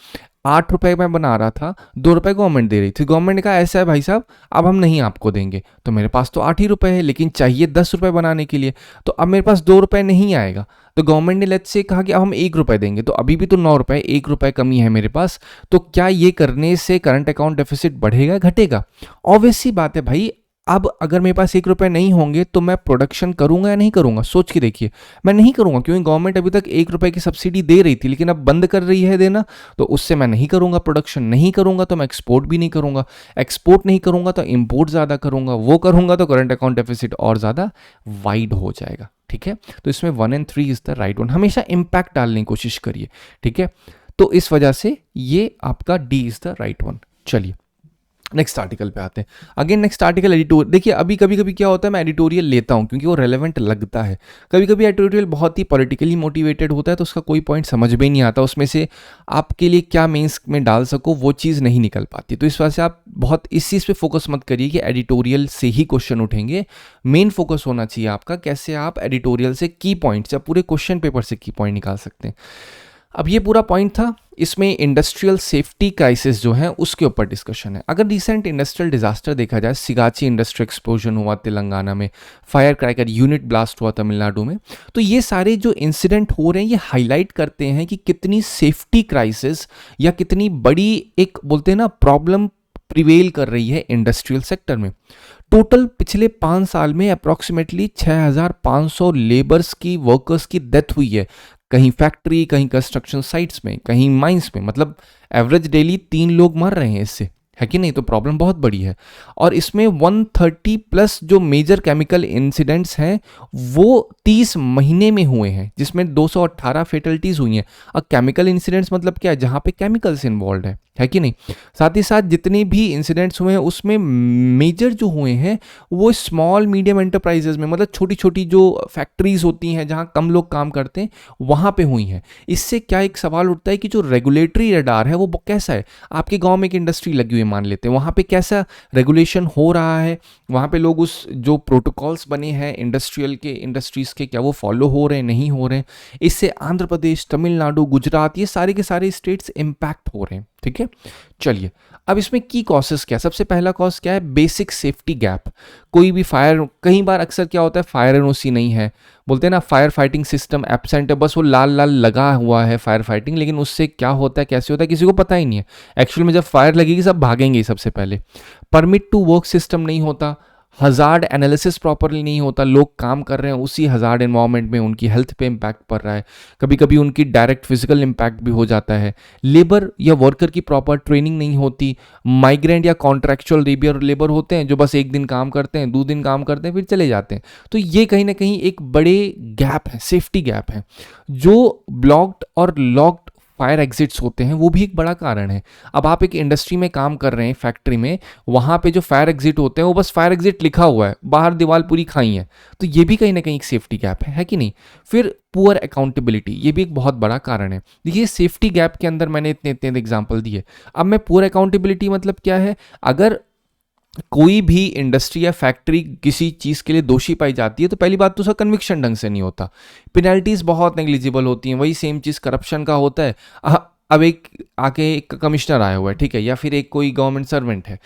8 रुपए मैं बना रहा था, 2 रुपए गवर्नमेंट दे रही थी। गवर्नमेंट ने कहा ऐसा है भाई साहब, अब हम नहीं आपको देंगे, तो मेरे पास तो 8 ही रुपए है, लेकिन चाहिए 10 रुपए बनाने के लिए, तो अब मेरे पास 2 रुपए नहीं आएगा। तो गवर्नमेंट ने लेट्स से कहा कि अब हम 1 रुपए देंगे, तो अभी भी तो 9 रुपए, 1 रुपए कमी है मेरे पास। तो क्या ये करने से करंट अकाउंट डेफिसिट बढ़ेगा घटेगा? ऑब्वियस सी बात है भाई, अब अगर मेरे पास 1 रुपए नहीं होंगे तो मैं प्रोडक्शन करूंगा या नहीं करूंगा, सोच के देखिए। मैं नहीं करूंगा, क्योंकि गवर्नमेंट अभी तक 1 रुपए की सब्सिडी दे रही थी, लेकिन अब बंद कर रही है देना, तो उससे मैं नहीं करूंगा, प्रोडक्शन नहीं करूंगा तो मैं एक्सपोर्ट भी नहीं करूंगा, एक्सपोर्ट नहीं करूंगा तो इंपोर्ट ज़्यादा करूंगा, वो करूंगा तो करंट अकाउंट डेफिसिट और ज़्यादा वाइड हो जाएगा, ठीक है। तो इसमें 1 and 3 is the right one, हमेशा इंपैक्ट डालने की कोशिश करिए, ठीक है। तो इस वजह से ये आपका D is the right one. चलिए नेक्स्ट आर्टिकल पे आते हैं। अगेन नेक्स्ट आर्टिकल एडिटोरियल, देखिए अभी कभी कभी क्या होता है, मैं एडिटोरियल लेता हूँ क्योंकि वो रेलेवेंट लगता है। कभी कभी एडिटोरियल बहुत ही पॉलिटिकली मोटिवेटेड होता है, तो उसका कोई पॉइंट समझ में नहीं आता, उसमें से आपके लिए क्या मेंस में डाल सको वो चीज़ नहीं निकल पाती। तो इस वजह से आप बहुत इस चीज़ पे फोकस मत करिए कि एडिटोरियल से ही क्वेश्चन उठेंगे। मेन फोकस होना चाहिए आपका कैसे आप एडिटोरियल से की पॉइंट्स या पूरे क्वेश्चन पेपर से की पॉइंट निकाल सकते हैं। अब ये पूरा पॉइंट था, इसमें इंडस्ट्रियल सेफ्टी क्राइसिस जो है उसके ऊपर डिस्कशन है। अगर रिसेंट इंडस्ट्रियल डिजास्टर देखा जाए, सिगाची इंडस्ट्री एक्सप्लोजन हुआ तेलंगाना में, फायर क्रैकर यूनिट ब्लास्ट हुआ तमिलनाडु में, तो ये सारे जो इंसिडेंट हो रहे हैं ये हाईलाइट करते हैं कि कितनी सेफ्टी क्राइसिस या कितनी बड़ी एक बोलते हैं ना प्रॉब्लम प्रिवेल कर रही है इंडस्ट्रियल सेक्टर में। टोटल पिछले 5 साल में अप्रॉक्सीमेटली 6500 लेबर्स की, वर्कर्स की डेथ हुई है, कहीं फैक्ट्री, कहीं कंस्ट्रक्शन साइट्स में, कहीं माइंस में, मतलब एवरेज डेली 3 लोग मर रहे हैं इससे, है कि नहीं। तो प्रॉब्लम बहुत बड़ी है। और इसमें 130 प्लस जो मेजर केमिकल इंसिडेंट्स हैं वो 30 महीने में हुए हैं, जिसमें 218 फेटलिटीज हुई हैं। अब केमिकल इंसिडेंट्स मतलब क्या है, जहाँ पे केमिकल्स इन्वॉल्व है कि नहीं। साथ ही साथ जितने भी इंसिडेंट्स हुए हैं उसमें मेजर जो हुए हैं वो स्मॉल मीडियम एंटरप्राइजेज में, मतलब छोटी छोटी जो फैक्ट्रीज होती हैं जहाँ कम लोग काम करते हैं वहाँ पे हुई हैं। इससे क्या एक सवाल उठता है कि जो रेगुलेटरी रडार है वो कैसा है। आपके गांव में एक इंडस्ट्री लगी हुई मान लेते हैं, वहाँ पे कैसा रेगुलेशन हो रहा है, वहाँ पे लोग उस जो प्रोटोकॉल्स बने हैं इंडस्ट्रीज के क्या वो फॉलो हो रहे हैं, नहीं हो रहे हैं। इससे आंध्र प्रदेश, तमिलनाडु, गुजरात, ये सारे के सारे स्टेट्स इम्पैक्ट हो रहे हैं, ठीक है। चलिए अब इसमें की कॉसेस क्या है? सबसे पहला कॉज क्या है? Basic safety gap. कोई भी फायर, कई बार अक्सर क्या होता है, फायर एनओसी नहीं है, बोलते हैं ना फायर फाइटिंग सिस्टम एब्सेंट है, बस वो लाल लाल लगा हुआ है फायर फाइटिंग, लेकिन उससे क्या होता है, कैसे होता है, किसी को पता ही नहीं है। एक्चुअल में जब फायर लगेगी सब भागेंगे सबसे पहले। परमिट टू वर्क सिस्टम नहीं होता, हजार्ड एनालिसिस प्रॉपरली नहीं होता, लोग काम कर रहे हैं उसी हजार्ड एनवायरनमेंट में, उनकी हेल्थ पे इम्पैक्ट पड़ रहा है, कभी कभी उनकी डायरेक्ट फिजिकल इम्पैक्ट भी हो जाता है। लेबर या वर्कर की प्रॉपर ट्रेनिंग नहीं होती, माइग्रेंट या कॉन्ट्रैक्चुअल लेबर होते हैं जो बस एक दिन काम करते हैं, 2 दिन काम करते हैं, फिर चले जाते हैं। तो ये कहीं ना कहीं एक बड़े गैप है, सेफ्टी गैप है। जो ब्लॉक्ड और लॉक्ड फायर एग्जिट्स होते हैं वो भी एक बड़ा कारण है। अब आप एक इंडस्ट्री में काम कर रहे हैं, फैक्ट्री में, वहां पे जो फायर एग्जिट होते हैं वो बस फायर एग्जिट लिखा हुआ है, बाहर दीवार पूरी खाई है, तो ये भी कहीं ना कहीं एक सेफ्टी गैप है कि नहीं? फिर पुअर अकाउंटेबिलिटी, ये भी एक बहुत बड़ा कारण है। देखिए सेफ्टी गैप के अंदर मैंने इतने इतने एग्जाम्पल दिए। अब मैं पुअर अकाउंटेबिलिटी मतलब क्या है, अगर कोई भी इंडस्ट्री या फैक्ट्री किसी चीज़ के लिए दोषी पाई जाती है तो पहली बात तो उसका कन्विक्शन ढंग से नहीं होता, पेनल्टीज बहुत नेग्लिजिबल होती हैं। वही सेम चीज़ करप्शन का होता है। अब एक आके एक कमिश्नर आया हुआ है, ठीक है, या फिर एक कोई गवर्नमेंट सर्वेंट है,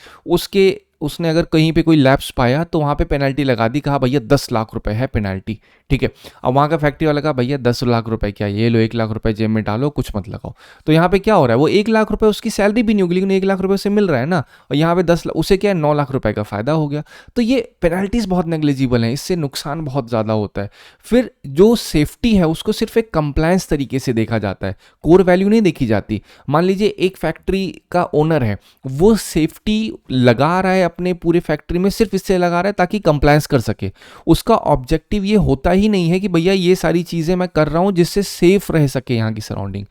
उसने अगर कहीं पे कोई लैप्स पाया तो वहाँ पे पेनल्टी लगा दी, कहा भैया 10 लाख रुपए है पेनल्टी, ठीक है। अब वहाँ का फैक्ट्री वाला कहा भैया 10 लाख रुपए क्या, ये लो 1 लाख रुपए जेब में डालो, कुछ मत लगाओ। तो यहाँ पे क्या हो रहा है, वो 1 लाख रुपए उसकी सैलरी भी नहीं होगी, लेकिन 1 लाख रुपए उसे मिल रहा है ना, और यहाँ पे 10 उसे क्या है 9 लाख रुपए का फायदा हो गया। तो ये पेनल्टीज बहुत नेग्लिजिबल हैं, इससे नुकसान बहुत ज़्यादा होता है। फिर जो सेफ्टी है उसको सिर्फ एक कंप्लायंस तरीके से देखा जाता है, कोर वैल्यू नहीं देखी जाती। मान लीजिए एक फैक्ट्री का ओनर है, वो सेफ्टी लगा रहा है अपने पूरे फैक्ट्री में, सिर्फ इससे लगा रहा है ताकि कंप्लायंस कर सके। उसका ऑब्जेक्टिव ये होता ही नहीं है कि भैया ये सारी चीज़ें मैं कर रहा हूँ जिससे सेफ रह सके यहाँ की सराउंडिंग।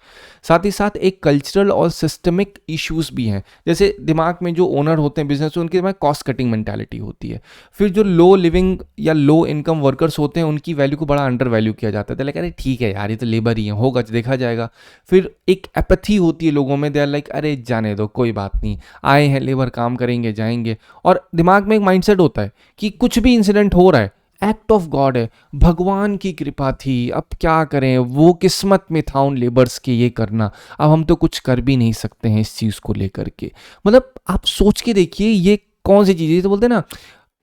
साथ ही साथ एक कल्चरल और सिस्टमिक इश्यूज भी हैं, जैसे दिमाग में जो ओनर होते हैं बिजनेस, उनके दिमाग कॉस्ट कटिंग मेंटालिटी होती है। फिर जो लो लिविंग या लो इनकम वर्कर्स होते हैं उनकी वैल्यू को बड़ा अंडर वैल्यू किया जाता है, लाइक अरे ठीक है यार ये तो लेबर ही है, होगा देखा जाएगा। फिर एक एपैथी होती है लोगों में, दे आर लाइक अरे जाने दो कोई बात नहीं, आए हैं लेबर काम करेंगे जाएंगे। और दिमाग में एक माइंडसेट होता है कि कुछ भी इंसिडेंट हो रहा है एक्ट ऑफ गॉड है, भगवान की कृपा थी, अब क्या करें, वो किस्मत में था उन लेबर्स के ये करना, अब हम तो कुछ कर भी नहीं सकते हैं इस चीज़ को लेकर के। मतलब आप सोच के देखिए ये कौन सी चीज़ है। तो बोलते हैं ना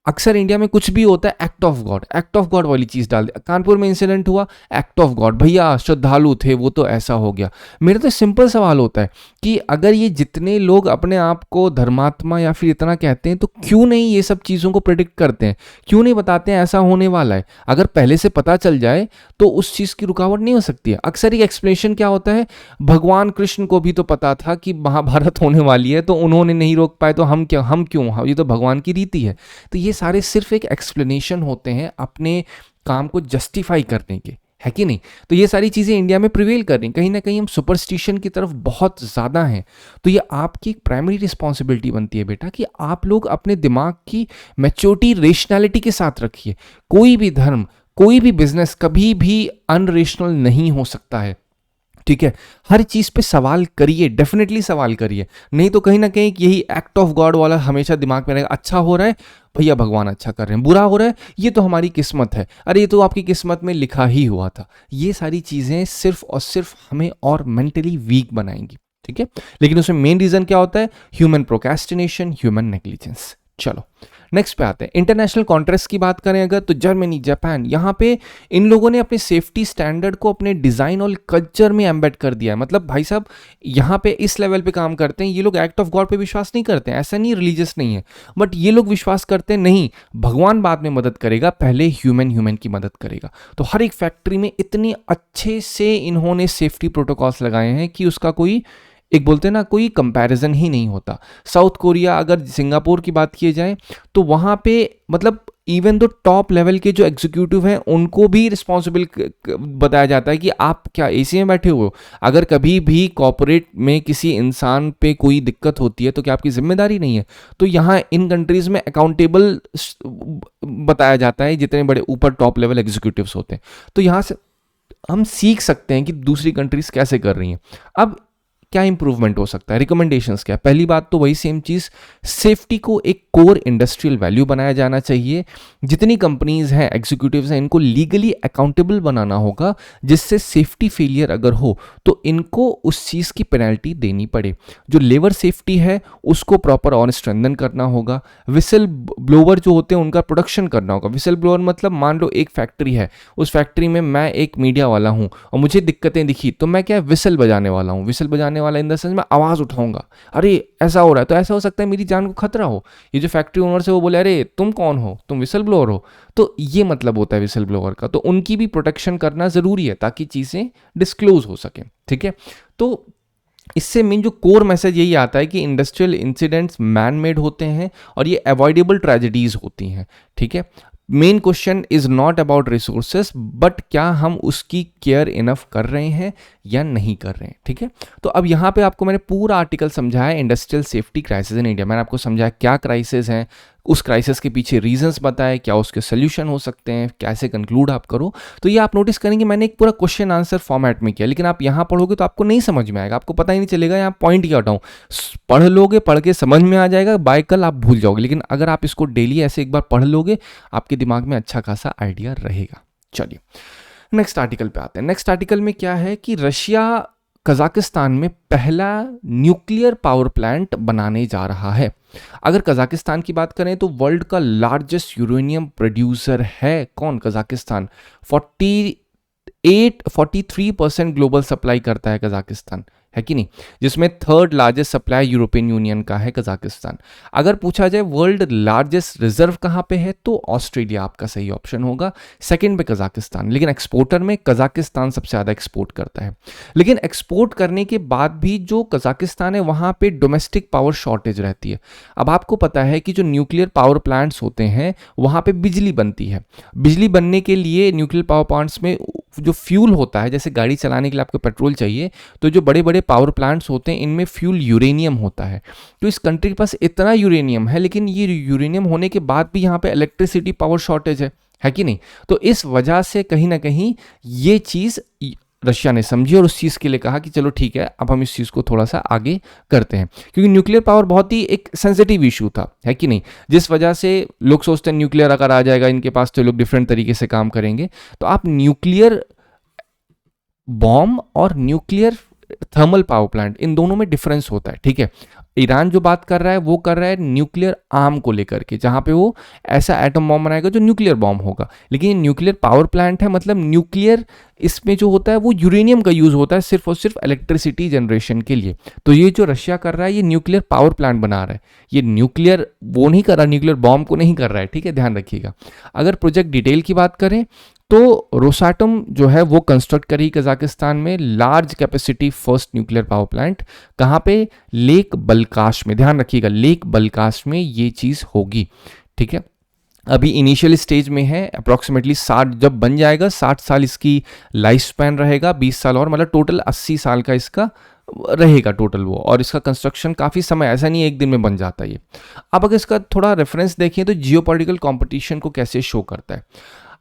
अक्सर इंडिया में कुछ भी होता है एक्ट ऑफ गॉड वाली चीज़ डाल दे। कानपुर में इंसिडेंट हुआ, एक्ट ऑफ गॉड, भैया श्रद्धालु थे वो तो ऐसा हो गया। मेरा तो सिंपल सवाल होता है कि अगर ये जितने लोग अपने आप को धर्मात्मा या फिर इतना कहते हैं तो क्यों नहीं ये सब चीज़ों को प्रेडिक्ट करते हैं, क्यों नहीं बताते हैं ऐसा होने वाला है? अगर पहले से पता चल जाए तो उस चीज़ की रुकावट नहीं हो सकती है। अक्सर एक एक्सप्लेनेशन क्या होता है, भगवान कृष्ण को भी तो पता था कि महाभारत होने वाली है तो उन्होंने नहीं रोक पाए, तो हम क्यों, ये तो भगवान की रीति है। तो ये सारे सिर्फ एक एक्सप्लेनेशन होते हैं अपने काम को जस्टिफाई करने के, है कि नहीं? तो ये सारी चीज़ें इंडिया में प्रिवेल कर रही हैं, कहीं ना कहीं हम सुपरस्टिशन की तरफ बहुत ज़्यादा हैं। तो ये आपकी एक प्राइमरी रिस्पॉन्सिबिलिटी बनती है बेटा कि आप लोग अपने दिमाग की मैच्योरिटी रेशनैलिटी के साथ रखिए। कोई भी धर्म, कोई भी बिजनेस कभी भी अनरेशनल नहीं हो सकता है, ठीक है? हर चीज़ पे सवाल करिए, डेफिनेटली सवाल करिए, नहीं तो कहीं ना कहीं यही एक्ट ऑफ गॉड वाला हमेशा दिमाग में रहेगा। अच्छा हो रहा है भैया भगवान अच्छा कर रहे हैं, बुरा हो रहा है ये तो हमारी किस्मत है, अरे ये तो आपकी किस्मत में लिखा ही हुआ था। ये सारी चीज़ें सिर्फ और सिर्फ हमें और मेंटली वीक बनाएंगी, ठीक है? लेकिन उसमें मेन रीज़न क्या होता है? Human procrastination, human negligence. चलो नेक्स्ट पे आते हैं। इंटरनेशनल कॉन्ट्रेस्ट की बात करें अगर, तो जर्मनी, जापान, यहाँ पे इन लोगों ने अपने सेफ्टी स्टैंडर्ड को अपने डिज़ाइन और कल्चर में एम्बेड कर दिया है। मतलब भाई साहब यहाँ पे इस लेवल पे काम करते हैं, ये लोग एक्ट ऑफ गॉड पे विश्वास नहीं करते हैं, ऐसा नहीं रिलीजियस नहीं है, बट ये लोग विश्वास करते हैं नहीं भगवान बाद में मदद करेगा, पहले ह्यूमन की मदद करेगा। तो हर एक फैक्ट्री में इतने अच्छे से इन्होंने सेफ्टी प्रोटोकॉल्स लगाए हैं कि उसका कोई एक बोलते हैं ना कोई कंपैरिजन ही नहीं होता। साउथ कोरिया, अगर सिंगापुर की बात की जाए तो वहाँ पे मतलब इवन दो टॉप लेवल के जो एग्जीक्यूटिव हैं उनको भी रिस्पॉन्सिबल बताया जाता है कि आप क्या एसी में बैठे हुए हो, अगर कभी भी कॉर्पोरेट में किसी इंसान पे कोई दिक्कत होती है तो क्या आपकी जिम्मेदारी नहीं है? तो यहाँ इन कंट्रीज़ में अकाउंटेबल बताया जाता है जितने बड़े ऊपर टॉप लेवल एग्जीक्यूटिव्स होते हैं। तो यहाँ से हम सीख सकते हैं कि दूसरी कंट्रीज कैसे कर रही हैं। अब क्या इंप्रूवमेंट हो सकता है, रिकमेंडेशंस क्या है? पहली बात तो वही सेम चीज़, सेफ्टी को एक कोर इंडस्ट्रियल वैल्यू बनाया जाना चाहिए। जितनी कंपनीज हैं, एग्जीक्यूटिव्स हैं, इनको लीगली अकाउंटेबल बनाना होगा, जिससे सेफ्टी फेलियर अगर हो तो इनको उस चीज़ की पेनल्टी देनी पड़े। जो लेबर सेफ्टी है उसको प्रॉपर और स्ट्रेंथन करना होगा। विसल ब्लोवर जो होते हैं उनका प्रोडक्शन करना होगा। विसल ब्लोअर मतलब मान लो एक फैक्ट्री है, उस फैक्ट्री में मैं एक मीडिया वाला हूँ और मुझे दिक्कतें दिखी तो मैं क्या विसल बजाने वाला हूँ। विसल बजाने वाला इन द सेंस मैं आवाज़ उठाऊंगा, अरे ऐसा हो रहा है, तो ऐसा हो सकता है मेरी जान को खतरा हो। ये जो फैक्ट्री ओनर से वो बोले अरे तुम कौन हो, तुम विसल ब्लोअर हो, तो ये मतलब होता है विसल ब्लोअर का। तो उनकी भी प्रोटेक्शन करना ज़रूरी है ताकि चीज़ें डिस्क्लोज हो सकें, ठीक है। तो इससे मेन जो कोर मैसेज यही आता है कि इंडस्ट्रियल इंसिडेंट्स मैन मेड होते हैं और ये अवॉइडेबल ट्रेजेडीज होती हैं, ठीक है। Main question is not about resources, but क्या हम उसकी केयर इनफ कर रहे हैं या नहीं कर रहे हैं, ठीक है। तो अब यहाँ पे आपको मैंने पूरा आर्टिकल समझाया industrial safety crisis in India. मैंने आपको समझाया क्या क्राइसिस हैं, उस क्राइसिस के पीछे रीजंस बताए, क्या उसके सोल्यूशन हो सकते हैं, कैसे कंक्लूड आप करो। तो ये आप नोटिस करेंगे मैंने एक पूरा क्वेश्चन आंसर फॉर्मेट में किया, लेकिन आप यहाँ पढ़ोगे तो आपको नहीं समझ में आएगा, आपको पता ही नहीं चलेगा यहाँ पॉइंट क्या उठाऊँ। पढ़ लोगे, पढ़ के समझ में आ जाएगा, बाय कल आप भूल जाओगे। लेकिन अगर आप इसको डेली ऐसे एक बार पढ़ लोगे, आपके दिमाग में अच्छा खासा आइडिया रहेगा। चलिए नेक्स्ट आर्टिकल पे आते हैं। नेक्स्ट आर्टिकल में क्या है कि रशिया कजाकिस्तान में पहला न्यूक्लियर पावर प्लांट बनाने जा रहा है। अगर कजाकिस्तान की बात करें तो वर्ल्ड का लार्जेस्ट यूरेनियम प्रोड्यूसर है कौन? कजाकिस्तान। 43% ग्लोबल सप्लाई करता है कजाकिस्तान, है कि नहीं, जिसमें third largest supply European union का है कजाकिस्तान। अगर पूछा जाए वर्ल्ड लार्जेस्ट रिजर्व कहाँ पे है तो ऑस्ट्रेलिया आपका सही ऑप्शन होगा, सेकंड पे कजाकिस्तान। लेकिन एक्सपोर्टर में कजाकिस्तान सबसे ज़्यादा एक्सपोर्ट करता है। लेकिन एक्सपोर्ट करने के बाद भी जो कजाकिस्तान है वहाँ पे डोमेस्टिक पावर शॉर्टेज रहती है। अब आपको पता है कि जो न्यूक्लियर पावर प्लांट्स होते हैं वहाँ पे बिजली बनती है। बिजली बनने के लिए न्यूक्लियर पावर प्लांट्स में जो फ्यूल होता है, जैसे गाड़ी चलाने के लिए आपको पेट्रोल चाहिए, तो जो बड़े बड़े पावर प्लांट्स होते हैं इनमें फ्यूल यूरेनियम होता है। तो इस कंट्री के पास इतना यूरेनियम है, लेकिन ये यूरेनियम होने के बाद भी यहाँ पे इलेक्ट्रिसिटी पावर शॉर्टेज है कि नहीं। तो इस वजह से कहीं ना कहीं ये चीज़ रशिया ने समझी और उस चीज़ के लिए कहा कि चलो ठीक है, अब हम इस चीज़ को थोड़ा सा आगे करते हैं, क्योंकि न्यूक्लियर पावर बहुत ही एक सेंसिटिव इशू था, है कि नहीं। जिस वजह से लोग सोचते हैं न्यूक्लियर अगर आ जाएगा इनके पास तो लोग डिफरेंट तरीके से काम करेंगे। तो आप न्यूक्लियर बॉम्ब और न्यूक्लियर थर्मल पावर प्लांट, इन दोनों में डिफरेंस होता है, ठीक है। ईरान जो बात कर रहा है वो कर रहा है न्यूक्लियर आर्म को लेकर के, जहां पे वो ऐसा एटम बॉम्ब बनाएगा जो न्यूक्लियर बॉम्ब होगा। लेकिन ये न्यूक्लियर पावर प्लांट है, मतलब न्यूक्लियर इसमें जो होता है वो यूरेनियम का यूज होता है सिर्फ और सिर्फ इलेक्ट्रिसिटी जनरेशन के लिए। तो ये जो रशिया कर रहा है ये न्यूक्लियर पावर प्लांट बना रहा है, ये न्यूक्लियर वो नहीं कर रहा, न्यूक्लियर बॉम्ब को नहीं कर रहा है, ठीक है, ध्यान रखिएगा। अगर प्रोजेक्ट डिटेल की बात करें तो रोसाटम जो है वो कंस्ट्रक्ट करी कजाकिस्तान में large capacity first nuclear power plant. कहाँ पे? लेक बल्काश में, ध्यान रखिएगा, लेक बल्काश में ये चीज़ होगी, ठीक है। अभी इनिशियल स्टेज में है, अप्रॉक्सीमेटली 60, जब बन जाएगा 60 साल इसकी लाइफ स्पैन रहेगा, 20 साल और, मतलब टोटल 80 साल का इसका रहेगा टोटल वो। और इसका कंस्ट्रक्शन काफ़ी समय, ऐसा नहीं है एक दिन में बन जाता है ये। अब अगर इसका थोड़ा रेफरेंस देखें तो जियोपॉलिटिकल कॉम्पिटिशन को कैसे शो करता है।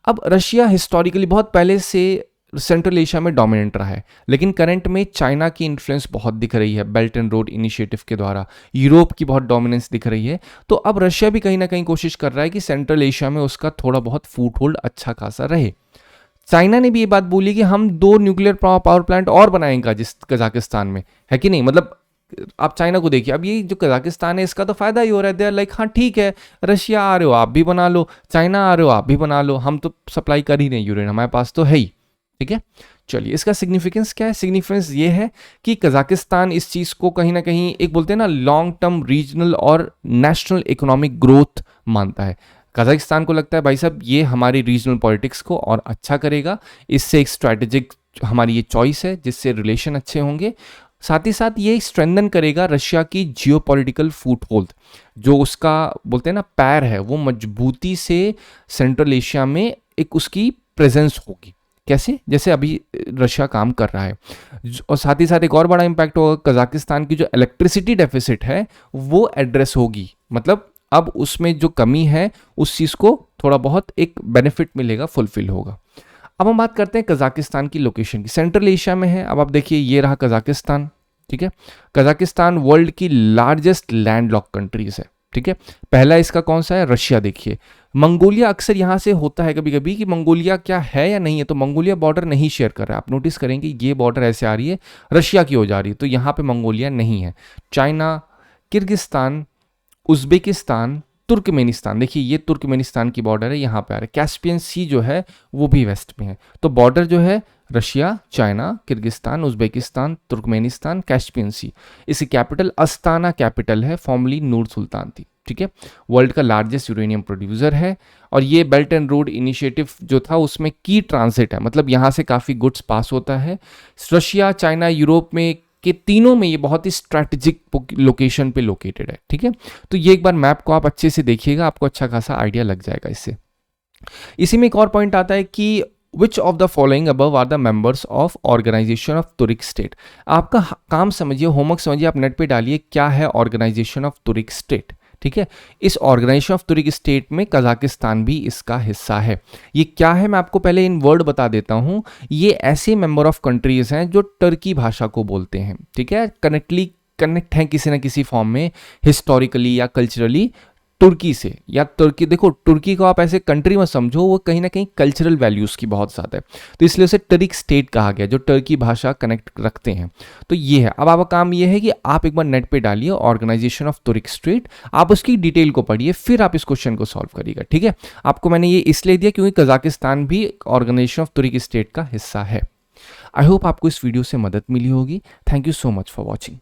अब रशिया हिस्टोरिकली बहुत पहले से सेंट्रल एशिया में डोमिनेंट रहा है, लेकिन करंट में चाइना की इन्फ्लुएंस बहुत दिख रही है बेल्ट एंड रोड इनिशिएटिव के द्वारा, यूरोप की बहुत डोमिनेंस दिख रही है। तो अब रशिया भी कहीं ना कहीं कोशिश कर रहा है कि सेंट्रल एशिया में उसका थोड़ा बहुत फुट होल्ड अच्छा खासा रहे। चाइना ने भी ये बात बोली कि हम 2 न्यूक्लियर पावर प्लांट और बनाएंगे जिस कजाकिस्तान में, है कि नहीं। मतलब आप चाइना को देखिए, अब ये जो कजाकिस्तान है इसका तो फायदा ही हो रहा है। देयर लाइक हाँ ठीक है, रशिया आ रहे हो आप भी बना लो, चाइना आ रहे हो आप भी बना लो, हम तो सप्लाई कर ही नहीं यूरेनियम, हमारे पास तो है ही, ठीक है। चलिए इसका सिग्निफिकेंस क्या है? सिग्निफिकेंस ये है कि कजाकिस्तान इस चीज़ को कहीं ना कहीं एक बोलते हैं ना लॉन्ग टर्म रीजनल और नेशनल इकोनॉमिक ग्रोथ मानता है। कजाकिस्तान को लगता है भाई साहब ये हमारी रीजनल पॉलिटिक्स को और अच्छा करेगा, इससे एक स्ट्रैटेजिक हमारी ये चॉइस है जिससे रिलेशन अच्छे होंगे। साथ ही साथ ये स्ट्रेंथन करेगा रशिया की जियोपॉलिटिकल फुटहोल्ड, जो उसका बोलते हैं ना पैर है, वो मजबूती से सेंट्रल एशिया में एक उसकी प्रेजेंस होगी। कैसे? जैसे अभी रशिया काम कर रहा है। और साथ ही साथ एक और बड़ा इंपैक्ट होगा, कजाकिस्तान की जो इलेक्ट्रिसिटी डेफिसिट है वो एड्रेस होगी, मतलब अब उसमें जो कमी है उस चीज़ को थोड़ा बहुत एक बेनिफिट मिलेगा, फुलफिल होगा। अब हम बात करते हैं कजाकिस्तान की लोकेशन की, सेंट्रल एशिया में है। अब आप देखिए ये रहा कजाकिस्तान, ठीक है। कजाकिस्तान वर्ल्ड की लार्जेस्ट लैंडलॉक कंट्रीज है, ठीक है। पहला इसका कौन सा है, रशिया। देखिए मंगोलिया अक्सर यहाँ से होता है कभी कभी कि मंगोलिया क्या है या नहीं है, तो मंगोलिया बॉर्डर नहीं शेयर कर रहा है। आप नोटिस करेंगे ये बॉर्डर ऐसे आ रही है, रशिया की हो जा रही है, तो यहाँ पे मंगोलिया नहीं है। चाइना, किर्गिस्तान, उज्बेकिस्तान, तुर्कमेनिस्तान, देखिए ये तुर्कमेनिस्तान की बॉर्डर है, यहाँ पे आ रहा है। कैस्पियन सी जो है वो भी वेस्ट में है, तो बॉर्डर जो है Russia, China, Kyrgyzstan, Uzbekistan, Turkmenistan, Caspian sea. इसकी कैपिटल अस्ताना कैपिटल है, फॉर्मली नूर सुल्तान थी, ठीक है। वर्ल्ड का लार्जेस्ट यूरेनियम प्रोड्यूसर है, और ये बेल्ट एंड रोड इनिशिएटिव जो था उसमें की ट्रांसिट है, मतलब यहाँ से काफ़ी गुड्स पास होता है। रशिया, चाइना, यूरोप में के तीनों में ये बहुत ही स्ट्रैटेजिक लोकेशन पे लोकेटेड है, ठीक है। तो ये एक बार मैप को आप अच्छे से देखिएगा, आपको अच्छा खासा आइडिया लग जाएगा इससे। इसी में एक और पॉइंट आता है कि which of the following above are the members of organisation of Turk state. आपका काम समझिए, होमवर्क समझिए, आप नेट पे डालिए क्या है ऑर्गेनाइजेशन ऑफ तुर्क स्टेट, ठीक है। इस ऑर्गेनाइजेशन ऑफ तुर्क स्टेट में कजाकिस्तान भी इसका हिस्सा है। ये क्या है मैं आपको पहले इन वर्ड बता देता हूँ। ये ऐसे मेंबर ऑफ कंट्रीज हैं जो टर्की भाषा को बोलते हैं, ठीक है, कनेक्ट हैं किसी ना किसी फॉर्म में हिस्टोरिकली या कल्चरली तुर्की से, या तुर्की, देखो तुर्की को आप ऐसे कंट्री मत समझो, वो कहीं ना कहीं कल्चरल वैल्यूज़ की बहुत ज़्यादा है, तो इसलिए उसे टर्क स्टेट कहा गया, जो टर्की भाषा कनेक्ट रखते हैं। तो ये है। अब आपका काम ये है कि आप एक बार नेट पे डालिए ऑर्गेनाइजेशन ऑफ तुर्क स्टेट, आप उसकी डिटेल को पढ़िए, फिर आप इस क्वेश्चन को सॉल्व करिएगा, ठीक है। आपको मैंने ये इसलिए दिया क्योंकि कजाकिस्तान भी ऑर्गेनाइजेशन ऑफ तुर्क स्टेट का हिस्सा है। आई होप आपको इस वीडियो से मदद मिली होगी। Thank you so much for watching.